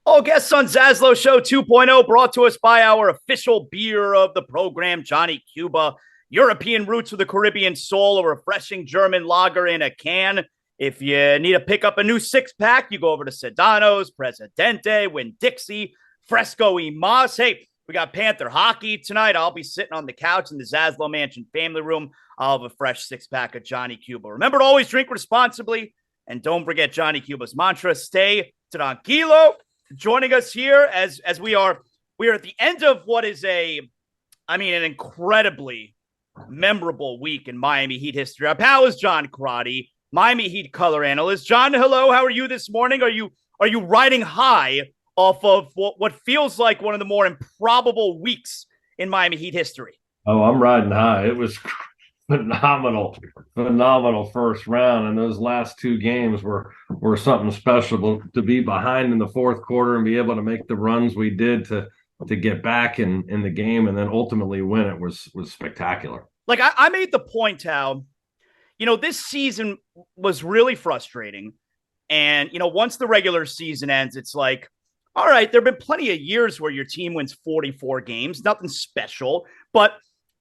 All guests on ZASLOW Show 2.0 brought to us by our official beer of the program, JohnnyCuba. European roots with a Caribbean soul, a refreshing German lager in a can. If you need to pick up a new six-pack, you go over to Sedano's, Presidente, Winn-Dixie, Fresco y Mas. Hey, we got Panther hockey tonight. I'll be sitting on the couch in the Zaslow Mansion family room. I'll have a fresh six-pack of JohnnyCuba. Remember to always drink responsibly, and don't forget JohnnyCuba's mantra, stay tranquilo. Joining us here as we are at the end of what is an incredibly memorable week in Miami Heat history. Our pal is John Crotty, Miami Heat color analyst. John, hello. How are you this morning? Are you riding high off of what feels like one of the more improbable weeks in Miami Heat history? Oh, I'm riding high. It was phenomenal first round, and those last two games were something special. To be behind in the fourth quarter and be able to make the runs we did to get back in the game and then ultimately win it was spectacular. Like I made the point how, this season was really frustrating. And, once the regular season ends, it's like, all right, there have been plenty of years where your team wins 44 games, nothing special, but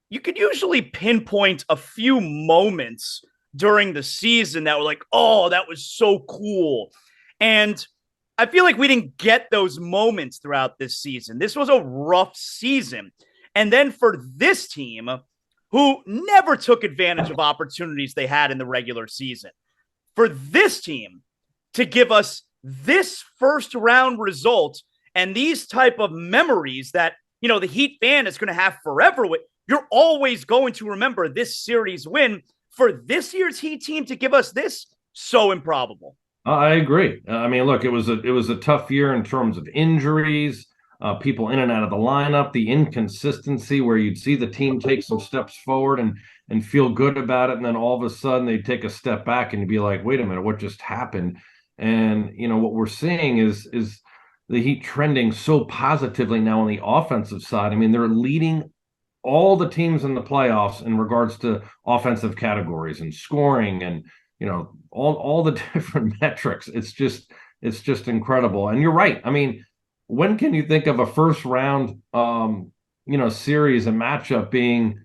you could usually pinpoint a few moments during the season that were like, oh, that was so cool. And I feel like we didn't get those moments throughout this season. This was a rough season. And then for this team, who never took advantage of opportunities they had in the regular season, for this team to give us this first round result and these type of memories that, the Heat fan is going to have forever with, you're always going to remember this series win. For this year's Heat team to give us this, so improbable. I agree. Look, it was a tough year in terms of injuries, people in and out of the lineup, the inconsistency where you'd see the team take some steps forward and feel good about it, and then all of a sudden they'd take a step back and you'd be like, wait a minute, what just happened? And what we're seeing is the Heat trending so positively now on the offensive side. They're leading all the teams in the playoffs in regards to offensive categories and scoring and all the different metrics. It's just incredible. And you're right. When can you think of a first round series and matchup being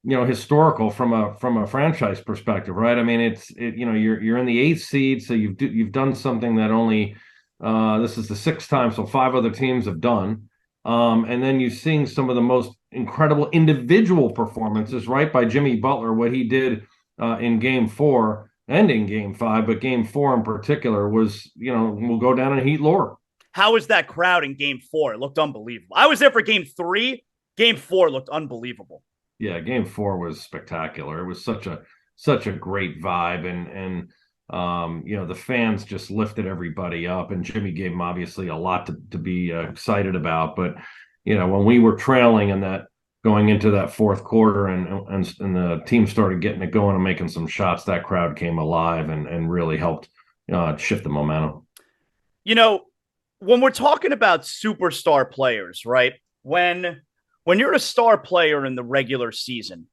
historical from a franchise perspective, right? You're in the eighth seed, so you've done something that only this is the sixth time, so five other teams have done. And then you're seeing some of the most incredible individual performances, right, by Jimmy Butler, what he did in Game 4 and in Game 5, but Game 4 in particular was, will go down in Heat lore. How was that crowd in Game 4? It looked unbelievable. I was there for Game 3. Game 4 looked unbelievable. Yeah, Game 4 was spectacular. It was such a great vibe, and the fans just lifted everybody up, and Jimmy gave them obviously a lot to be excited about. But when we were trailing and that going into that fourth quarter and the team started getting it going and making some shots, that crowd came alive and really helped shift the momentum. When we're talking about superstar players, right? When you're a star player in the regular season,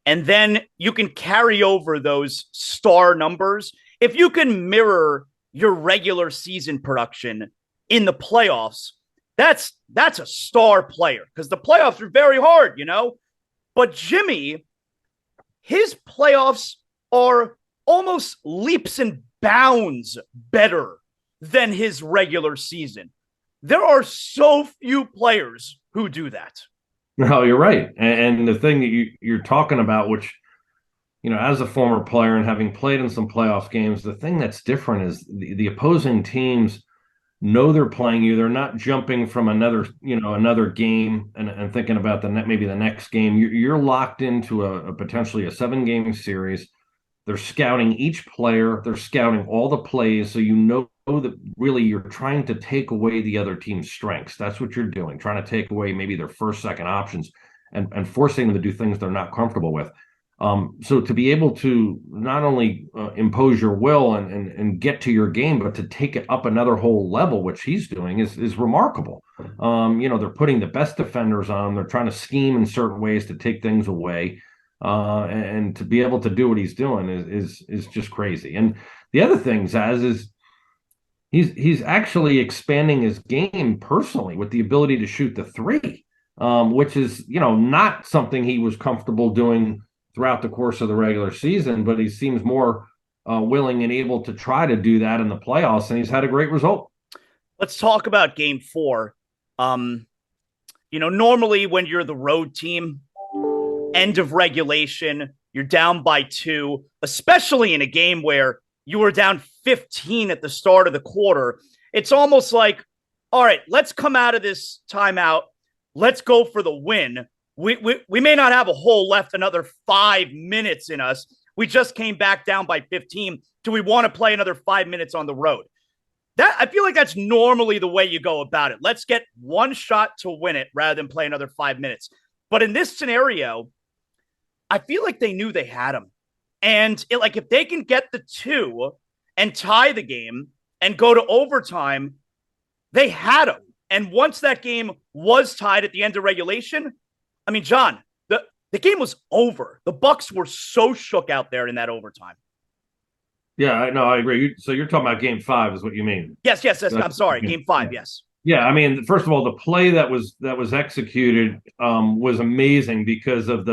and then you can carry over those star numbers. If you can mirror your regular season production in the playoffs, that's a star player, because the playoffs are very hard, But Jimmy, his playoffs are almost leaps and bounds better than his regular season. There are so few players who do that. No, you're right. And the thing that you're talking about, which, as a former player and having played in some playoff games, the thing that's different is the opposing teams know they're playing you. They're not jumping from another game and thinking about maybe the next game. You're locked into a potentially a 7-game series. They're scouting each player. They're scouting all the plays. So that really you're trying to take away the other team's strengths. That's what you're doing, trying to take away maybe their first, second options and forcing them to do things they're not comfortable with. So to be able to not only impose your will and get to your game, but to take it up another whole level, which he's doing, is remarkable. They're putting the best defenders on. They're trying to scheme in certain ways to take things away. And to be able to do what he's doing is just crazy. And the other thing, Zaz, is he's actually expanding his game personally with the ability to shoot the three, which is, not something he was comfortable doing throughout the course of the regular season, but he seems more willing and able to try to do that in the playoffs, and he's had a great result. Let's talk about game 4. Normally when you're the road team, end of regulation, you're down by 2, especially in a game where you were down 15 at the start of the quarter. It's almost like, all right, let's come out of this timeout. Let's go for the win. We may not have a hole left another 5 minutes in us. We just came back down by 15. Do we want to play another 5 minutes on the road? I feel like that's normally the way you go about it. Let's get one shot to win it rather than play another 5 minutes. But in this scenario, I feel like they knew they had him. And if they can get the 2 and tie the game and go to overtime, they had him. And once that game was tied at the end of regulation, I mean, John, the game was over. The Bucks were so shook out there in that overtime. Yeah, no, I agree. So you're talking about game 5 is what you mean? Yes. I'm sorry. Game 5, yes. Yeah, I mean, first of all, the play that was executed was amazing because of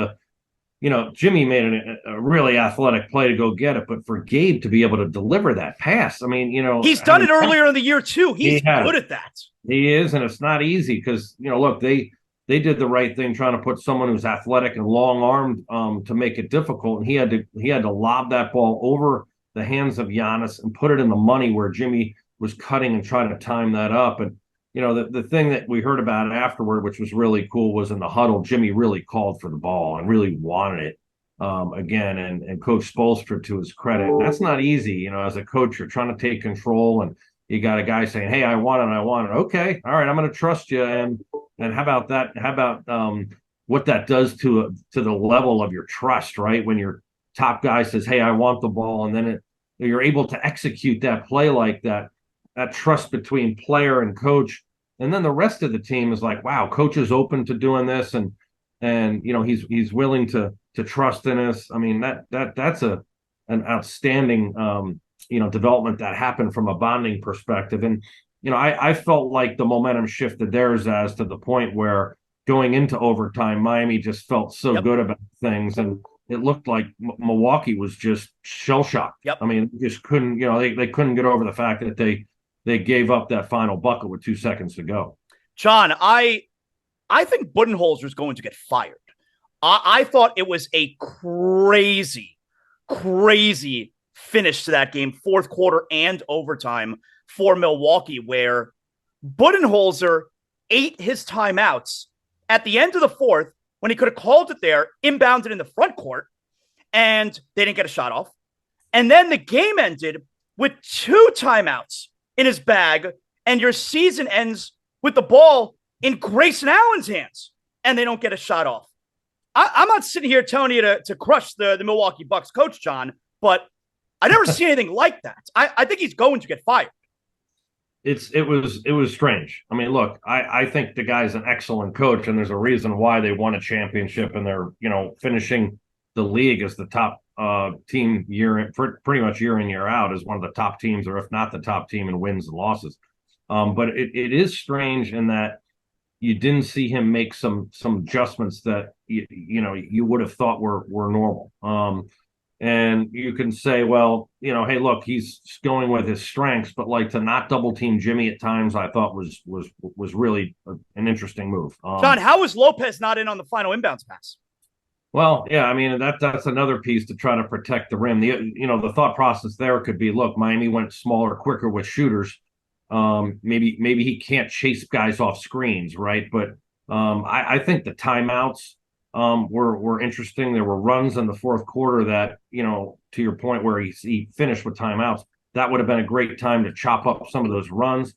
Jimmy made a really athletic play to go get it, but for Gabe to be able to deliver that pass, I mean, he's done it earlier in the year too. He's good at that. He is, and it's not easy because look, they did the right thing trying to put someone who's athletic and long-armed to make it difficult, and he had to lob that ball over the hands of Giannis and put it in the money where Jimmy was cutting and trying to time that up. And the thing that we heard about afterward, which was really cool, was in the huddle, Jimmy really called for the ball and really wanted it again. And Coach Spoelstra, to his credit, and that's not easy. As a coach, you're trying to take control, and you got a guy saying, "Hey, I want it. Okay, all right, I'm going to trust you." And how about that? How about what that does to the level of your trust, right? When your top guy says, "Hey, I want the ball," and then you're able to execute that play like that. That trust between player and coach, and then the rest of the team is like, wow, coach is open to doing this, and he's willing to trust in us. I mean, that's an outstanding development that happened from a bonding perspective. And I felt like the momentum shifted theirs as to the point where going into overtime, Miami just felt so good about things, and it looked like Milwaukee was just shell shocked. Yep. I mean, just couldn't they couldn't get over the fact that they gave up that final bucket with 2 seconds to go. John, I think Budenholzer's going to get fired. I thought it was a crazy finish to that game, fourth quarter and overtime for Milwaukee, where Budenholzer ate his timeouts at the end of the fourth when he could have called it there, inbounded in the front court, and they didn't get a shot off. And then the game ended with 2 timeouts in his bag, and your season ends with the ball in Grayson Allen's hands, and they don't get a shot off. I'm not sitting here telling you to crush the Milwaukee Bucks coach, John, but I never seen anything like that. I think he's going to get fired. It was strange. I mean, look, I think the guy's an excellent coach, and there's a reason why they won a championship, and they're finishing the league as the top team pretty much year in, year out, as one of the top teams, or if not the top team in wins and losses. But it is strange in that you didn't see him make some adjustments that you would have thought were normal. And you can say, well, hey, look, he's going with his strengths, but like to not double team Jimmy at times, I thought was really an interesting move. John, how is Lopez not in on the final inbounds pass? Well, yeah, I mean, that's another piece to try to protect the rim. The thought process there could be, look, Miami went smaller, quicker with shooters. Maybe he can't chase guys off screens, right? But I think the timeouts were interesting. There were runs in the fourth quarter that, to your point, where he finished with timeouts. That would have been a great time to chop up some of those runs.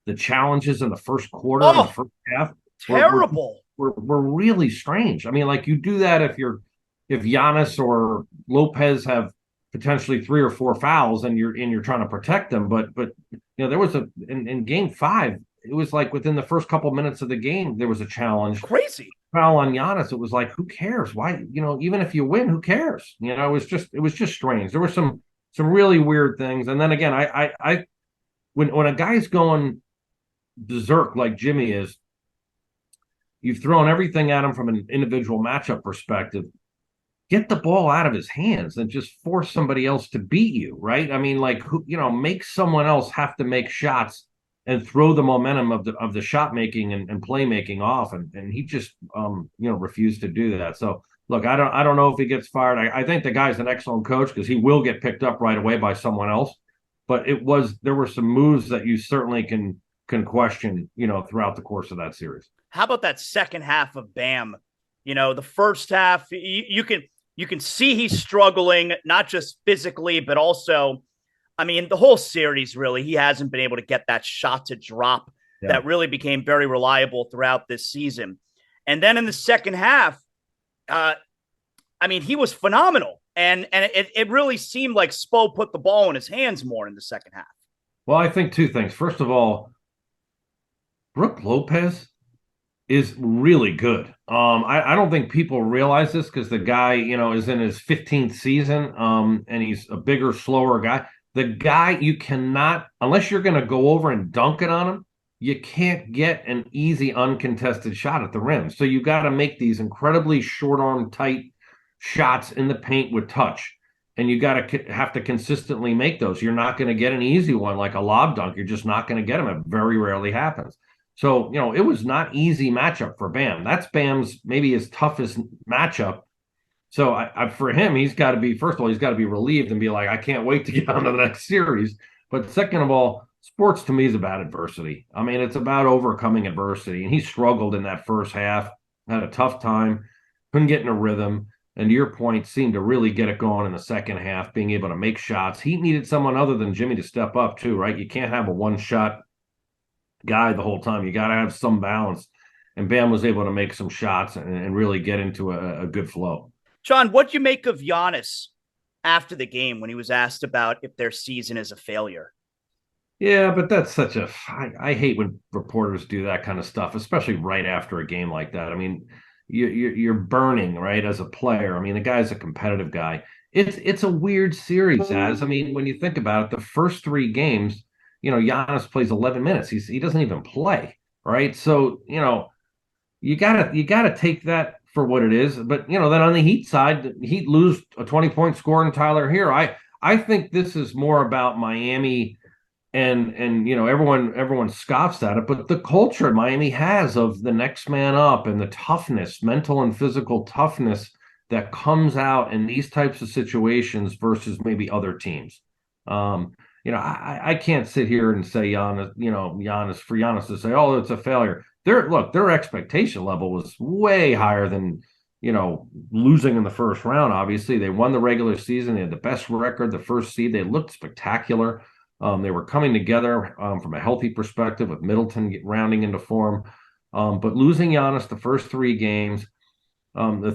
The challenges in the first quarter, in the first half, terrible. Were really strange. I mean, like, you do that if Giannis or Lopez have potentially 3 or 4 fouls and you're trying to protect them. But there was in game 5, it was like within the first couple minutes of the game, there was a challenge. Crazy foul on Giannis. It was like, who cares? Why, even if you win, who cares? It was just strange. There were some really weird things. And then again, I when a guy's going berserk like Jimmy is, you've thrown everything at him from an individual matchup perspective. Get the ball out of his hands and just force somebody else to beat you, right? I mean, like, make someone else have to make shots and throw the momentum of the shot making and play making off, and he just refused to do that. So look, I don't know if he gets fired. I think the guy's an excellent coach because he will get picked up right away by someone else. But there were some moves that you certainly can question, throughout the course of that series. How about that second half of Bam? The first half, you can see he's struggling, not just physically, but also, I mean, the whole series, really, he hasn't been able to get that shot to drop that really became very reliable throughout this season. And then in the second half, I mean, he was phenomenal. And it really seemed like Spo put the ball in his hands more in the second half. Well, I think two things. First of all, Brook Lopez is really good. I don't think people realize this because the guy, is in his 15th season, and he's a bigger, slower guy. The guy, you cannot, unless you're going to go over and dunk it on him, you can't get an easy, uncontested shot at the rim. So you got to make these incredibly short-arm, tight shots in the paint with touch. And you got to have to consistently make those. You're not going to get an easy one like a lob dunk. You're just not going to get them. It very rarely happens. So, it was not easy matchup for Bam. That's Bam's maybe his toughest matchup. So for him, he's got to be, first of all, he's got to be relieved and be like, I can't wait to get on to the next series. But second of all, sports to me is about adversity. I mean, it's about overcoming adversity. And he struggled in that first half, had a tough time, couldn't get in a rhythm. And to your point, seemed to really get it going in the second half, being able to make shots. He needed someone other than Jimmy to step up too, right? You can't have a one-shot guy the whole time. You got to have some balance. And Bam was able to make some shots and really get into a good flow. John, what'd you make of Giannis after the game when he was asked about if their season is a failure? Yeah, but that's I hate when reporters do that kind of stuff, especially right after a game like that. I mean, you're burning, right, as a player. I mean, the guy's a competitive guy. It's a weird series, as I mean, when you think about it, the first three games, Giannis plays 11 minutes. He doesn't even play, right? So, you gotta take that for what it is. But then on the Heat side, the Heat lose a 20-point score in Tyler Hero. I think this is more about Miami and everyone scoffs at it, but the culture Miami has of the next man up and the toughness, mental and physical toughness that comes out in these types of situations versus maybe other teams. I can't sit here and say Giannis to say, oh, it's a failure. Their expectation level was way higher than, losing in the first round. Obviously, they won the regular season. They had the best record, the first seed. They looked spectacular. They were coming together from a healthy perspective with Middleton rounding into form. But losing Giannis the first three games, the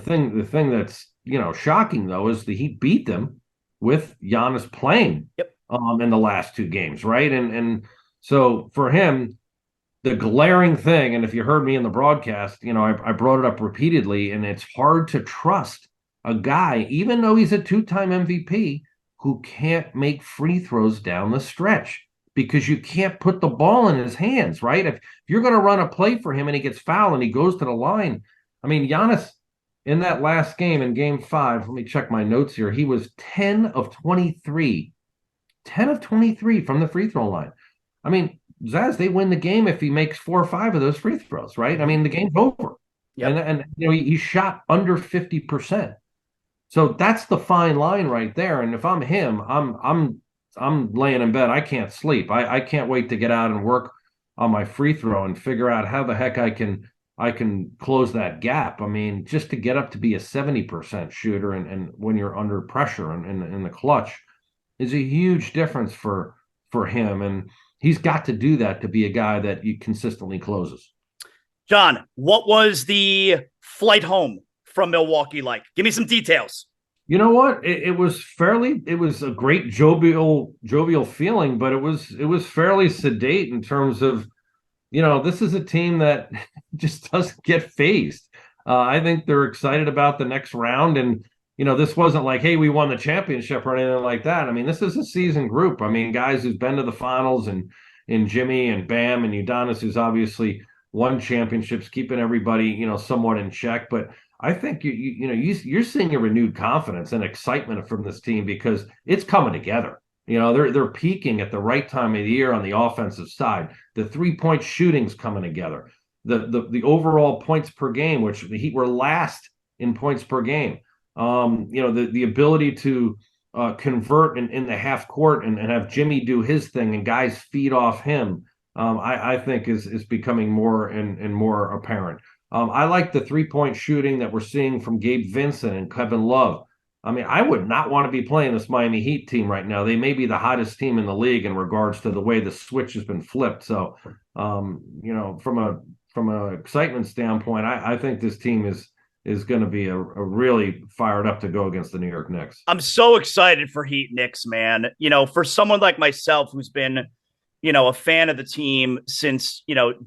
thing that's, shocking, though, is the Heat beat them with Giannis playing in the last two games, right? And so for him, the glaring thing, and if you heard me in the broadcast, I brought it up repeatedly, and it's hard to trust a guy, even though he's a two-time MVP, who can't make free throws down the stretch because you can't put the ball in his hands, right? If you're going to run a play for him and he gets fouled and he goes to the line, I mean, Giannis in that last game, in game 5, let me check my notes here, he was 10 of 23 from the free throw line. I mean, Zaz, they win the game if he makes 4 or 5 of those free throws, right? I mean, the game's over. Yep. And he shot under 50%. So that's the fine line right there. And if I'm him, I'm laying in bed. I can't sleep. I can't wait to get out and work on my free throw and figure out how the heck I can close that gap. I mean, just to get up to be a 70% shooter and when you're under pressure and in the clutch is a huge difference for him. And he's got to do that to be a guy that he consistently closes. John, what was the flight home from Milwaukee like? Give me some details. You know what? It was a great jovial feeling, but it was fairly sedate in terms of, this is a team that just doesn't get phased. I think they're excited about the next round. And, this wasn't like, hey, we won the championship or anything like that. I mean, this is a seasoned group. I mean, guys who've been to the finals and, in Jimmy and Bam and Udonis, who's obviously won championships, keeping everybody, somewhat in check. But I think you're seeing a renewed confidence and excitement from this team because it's coming together. They're peaking at the right time of the year on the offensive side. The 3-point shooting's coming together. The overall points per game, which the Heat were last in points per game. The ability to convert in the half court and have Jimmy do his thing and guys feed off him. I think is becoming more and more apparent. I like the 3-point shooting that we're seeing from Gabe Vincent and Kevin Love. I mean, I would not want to be playing this Miami Heat team right now. They may be the hottest team in the league in regards to the way the switch has been flipped. So, from a excitement standpoint, I think this team is going to be a really fired up to go against the New York Knicks. I'm so excited for Heat Knicks, man. For someone like myself who's been, a fan of the team since,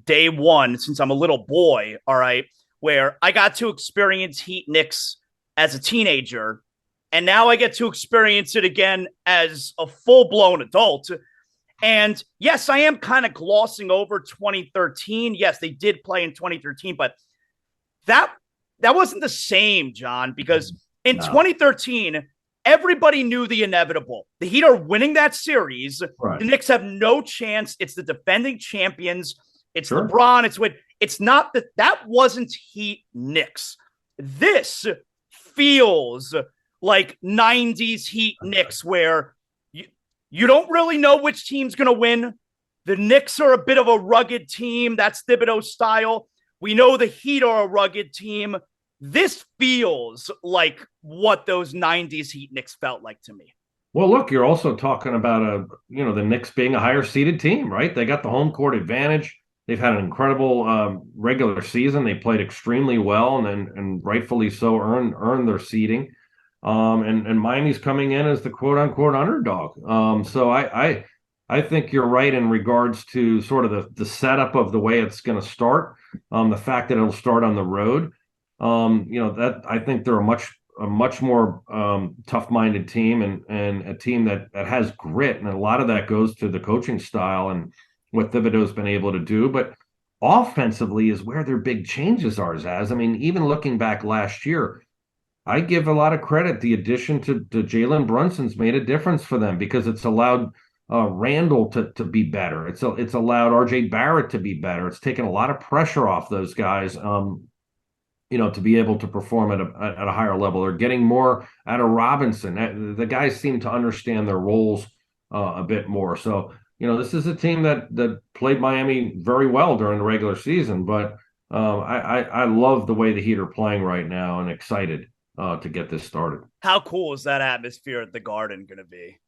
day one, since I'm a little boy, all right, where I got to experience Heat Knicks as a teenager. And now I get to experience it again as a full-blown adult. And yes, I am kind of glossing over 2013. Yes, they did play in 2013, but that wasn't the same, John, because in 2013, everybody knew the inevitable. The Heat are winning that series. Right. The Knicks have no chance. It's the defending champions. It's LeBron. It's not that wasn't Heat Knicks. This feels like 90s Heat Knicks, where you don't really know which team's going to win. The Knicks are a bit of a rugged team. That's Thibodeau's style. We know the Heat are a rugged team. This feels like what those 90s Heat Knicks felt like to me. Well, look, you're also talking about the Knicks being a higher seeded team, right? They got the home court advantage. They've had an incredible regular season. They played extremely well and rightfully so earned their seeding. And Miami's coming in as the quote unquote underdog. So I think you're right in regards to sort of the setup of the way it's going to start. The fact that it'll start on the road. That I think they're a much more tough-minded team and a team that has grit, and a lot of that goes to the coaching style and what Thibodeau's been able to do. But offensively is where their big changes are, Zaz. I mean, even looking back last year, I give a lot of credit. The addition to Jalen Brunson's made a difference for them because it's allowed Randall to be better. It's allowed R.J. Barrett to be better. It's taken a lot of pressure off those guys, to be able to perform at a higher level. They're getting more out of Robinson. The guys seem to understand their roles a bit more. So, this is a team that played Miami very well during the regular season. But I love the way the Heat are playing right now and excited to get this started. How cool is that atmosphere at the Garden going to be?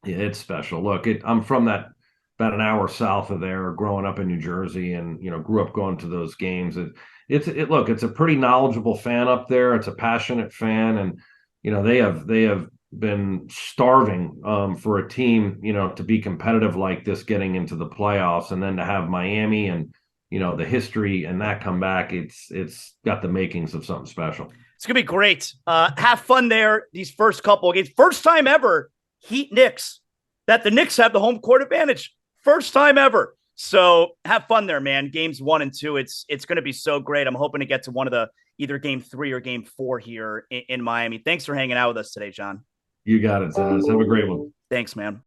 Yeah, it's special. Look, I'm from about an hour south of there, growing up in New Jersey, and grew up going to those games. It's a pretty knowledgeable fan up there. It's a passionate fan, and they have been starving for a team to be competitive like this, getting into the playoffs, and then to have Miami and the history and that come back. It's got the makings of something special. It's going to be great. Have fun there. These first couple of games. First time ever, Heat Knicks, that the Knicks have the home court advantage. First time ever. So have fun there, man. Games 1 and 2. It's going to be so great. I'm hoping to get to one of the either game 3 or game 4 here in Miami. Thanks for hanging out with us today, John. You got it, Zaz. Have a great one. Thanks, man.